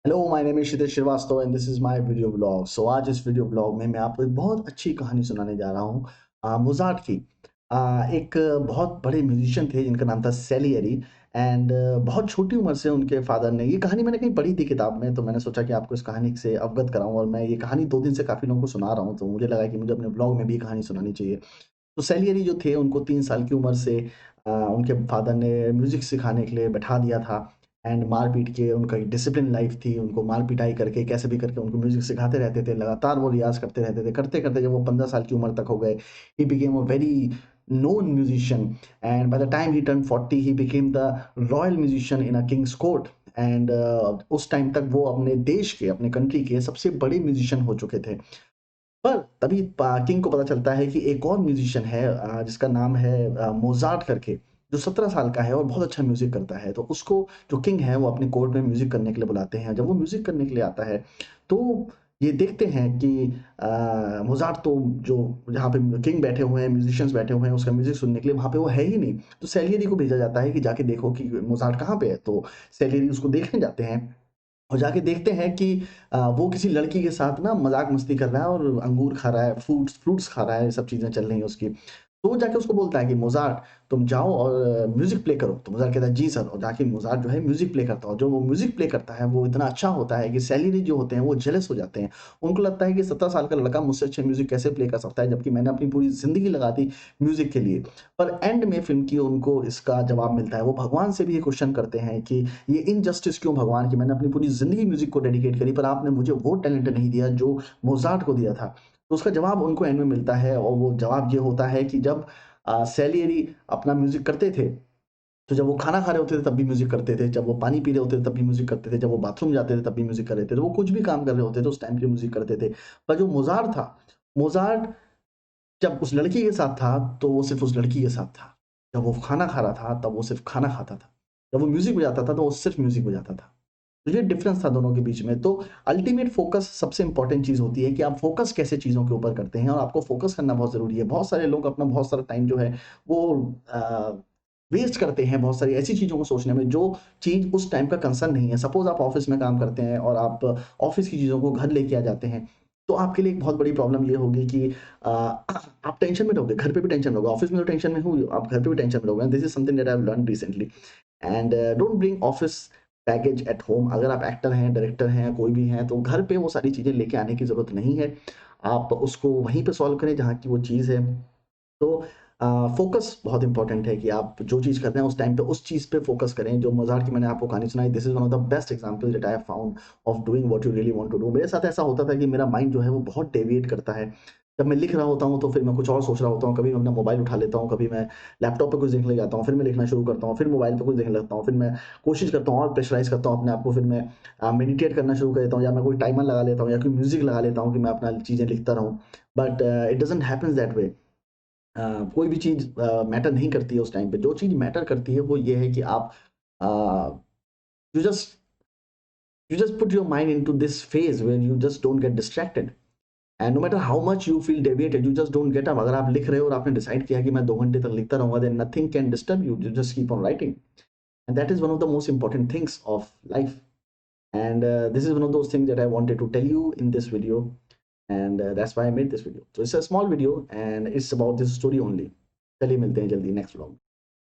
Hello, my name is Kshitij Srivastava and this is my video blog. So आज इस video blog में मैं आपको एक बहुत अच्छी कहानी सुनाने जा रहा हूँ मोजार्ट की। एक बहुत बड़े म्यूजिशियन थे जिनका नाम था सैलियरी एंड बहुत छोटी उम्र से उनके फादर ने, ये कहानी मैंने कहीं पढ़ी थी किताब में, तो मैंने सोचा कि आपको इस कहानी से अवगत कराऊं। और मैं ये कहानी 2 दिन से काफ़ी लोगों को सुना रहा हूँ, तो मुझे लगा कि मुझे अपने ब्लॉग में भी ये कहानी सुनानी चाहिए। तो सैलियरी जो थे उनको 3 साल की उम्र से उनके फादर ने म्यूज़िक सिखाने के लिए बैठा दिया था एंड मार-पीट के, उनका एक डिसिप्लिन लाइफ़ थी, उनको मार-पिटाई करके कैसे भी करके उनको म्यूज़िक सिखाते रहते थे, लगातार वो रियाज़ करते रहते थे। करते-करते जब वो 15 साल की उम्र तक हो गए, he became a very known musician and by the time he turned 40 he became the royal musician in a king's court and उस टाइम तक वो अपने देश के, अपने कंट्री के सबसे बड़े म्यूज़िशियन हो चुके थे। पर तभी किंग को पता चलता है कि एक और म्यूजिशियन है जिसका नाम है मोज़ार्ट करके, जो 17 साल का है और बहुत अच्छा म्यूज़िक करता है। तो उसको जो किंग है वो अपने कोर्ट में म्यूज़िक करने के लिए बुलाते हैं। जब वो म्यूज़िक करने के लिए आता है, तो ये देखते हैं कि मोज़ार्ट तो जो जहाँ पे किंग बैठे हुए हैं, म्यूजिशियंस बैठे हुए हैं उसका म्यूज़िक सुनने के लिए, वहाँ पे वो है ही नहीं। तो सैलियरी को भेजा जाता है कि जाके देखो कि मोज़ार्ट कहाँ पे है। तो सैलियरी उसको देखने जाते हैं और जाके देखते हैं कि वो किसी लड़की के साथ ना मज़ाक मस्ती कर रहा है और अंगूर खा रहा है, फ्रूट्स फ्रूट्स खा रहा है, ये सब चीज़ें चल रही हैं उसकी। तो वो जाके उसको बोलता है कि मोज़ार्ट तुम जाओ और म्यूज़िक प्ले करो। तो मोज़ार्ट कहता है जी सर, और जाके मोज़ार्ट जो है म्यूज़िक प्ले करता है और जो वो म्यूज़िक प्ले करता है वो इतना अच्छा होता है कि सैलियरी जो होते हैं वो जेलस हो जाते हैं। उनको लगता है कि 17 साल का लड़का मुझसे अच्छे म्यूज़िक कैसे प्ले कर सकता है, जबकि मैंने अपनी पूरी ज़िंदगी लगा दी म्यूज़िक के लिए। पर एंड में फ़िल्म की उनको इसका जवाब मिलता है। वो भगवान से भी ये क्वेश्चन करते हैं कि ये इनजस्टिस क्यों भगवान, कि मैंने अपनी पूरी ज़िंदगी म्यूज़िक को डेडिकेट करी पर आपने मुझे वो टैलेंट नहीं दिया जो मोज़ार्ट को दिया था। तो उसका जवाब उनको एंड में मिलता है और वो जवाब ये होता है कि जब सैलियरी अपना म्यूज़िक करते थे, तो जब वो खाना खा रहे होते थे तब भी म्यूज़िक करते थे, जब वो पानी पी रहे होते थे तब भी म्यूज़िक करते थे, जब वो बाथरूम जाते थे तब भी म्यूज़िक कर रहे थे। तो वो कुछ भी काम कर रहे होते थे उस टाइम पे म्यूज़िक करते थे। पर जो मोज़ार्ट था, मोज़ार्ट जब उस लड़की के साथ था, तो वो सिर्फ़ उस लड़की के साथ था। जब वो खाना खा रहा था, तब वो सिर्फ़ खाना खाता था। जब वो म्यूज़िक बजाता था, तो वो सिर्फ़ म्यूज़िक बजाता था। तो ये डिफ़रेंस था दोनों के बीच में। तो अल्टीमेट फ़ोकस सबसे इम्पोर्टेंट चीज़ होती है कि आप फ़ोकस कैसे चीज़ों के ऊपर करते हैं और आपको फ़ोकस करना बहुत ज़रूरी है। बहुत सारे लोग अपना बहुत सारा टाइम जो है वो वेस्ट करते हैं बहुत सारी ऐसी चीज़ों को सोचने में जो चीज़ उस टाइम का कंसर्न नहीं है। सपोज़ आप ऑफ़िस में काम करते हैं और आप ऑफ़िस की चीज़ों को घर लेके आ जाते हैं, तो आपके लिए एक बहुत बड़ी प्रॉब्लम ये होगी कि आप टेंशन में रहोगे, घर पे भी टेंशन में रहोगे, ऑफ़िस में तो टेंशन में हूँ, आप घर पे भी टेंशन में रहोगे। This is something that I have learned recently and don't bring office baggage at home. अगर आप एक्टर हैं, डायरेक्टर हैं, कोई भी हैं, तो घर पे वो सारी चीज़ें लेके आने की ज़रूरत नहीं है। आप उसको वहीं पे सॉल्व करें जहाँ की वो चीज़ है। तो फ़ोकस बहुत इम्पोर्टेंट है कि आप जो चीज़ कर रहे हैं उस टाइम पे उस चीज़ पे फ़ोकस करें। जो मोज़ार्ट की मैंने आपको कहानी सुनाई, this is one of the best example that I have found of doing what you really want to do. मेरे साथ ऐसा होता था कि मेरा माइंड जो है वो बहुत डेविएट करता है। जब मैं लिख रहा होता हूँ तो फिर मैं कुछ और सोच रहा होता हूँ, कभी मैं अपना मोबाइल उठा लेता हूँ, कभी मैं लैपटॉप पे कुछ देखने लग जाता हूँ, फिर मैं लिखना शुरू करता हूँ, फिर मोबाइल पे कुछ देखने लगता हूँ, फिर मैं कोशिश करता हूँ और प्रेशराइज़ करता हूँ अपने आप को, फिर मैं मेडिटेट करना शुरू कर देता हूँ या मैं कोई टाइमर लगा लेता हूँ या कोई म्यूज़िक लगा लेता हूँ कि मैं अपना चीज़ें लिखता रहूँ। But it doesn't happens that way. कोई भी चीज़ मैटर नहीं करती है उस टाइम पे। जो चीज़ मैटर करती है वो ये है कि आप uh, you just you just put your mind into this phase where you just don't get distracted and no matter how much you feel deviated, you just don't get up. अगर आप लिख रहे हो और आपने डिसाइड किया कि मैं 2 घंटे तक लिखता रहूँगा, then nothing can disturb you, you just keep on writing and that is one of the most important things of life and this is one of those things that I wanted to tell you in this video and that's why I made this video. So it's a small video and it's about this story only. चलिए मिलते हैं जल्दी next vlog में।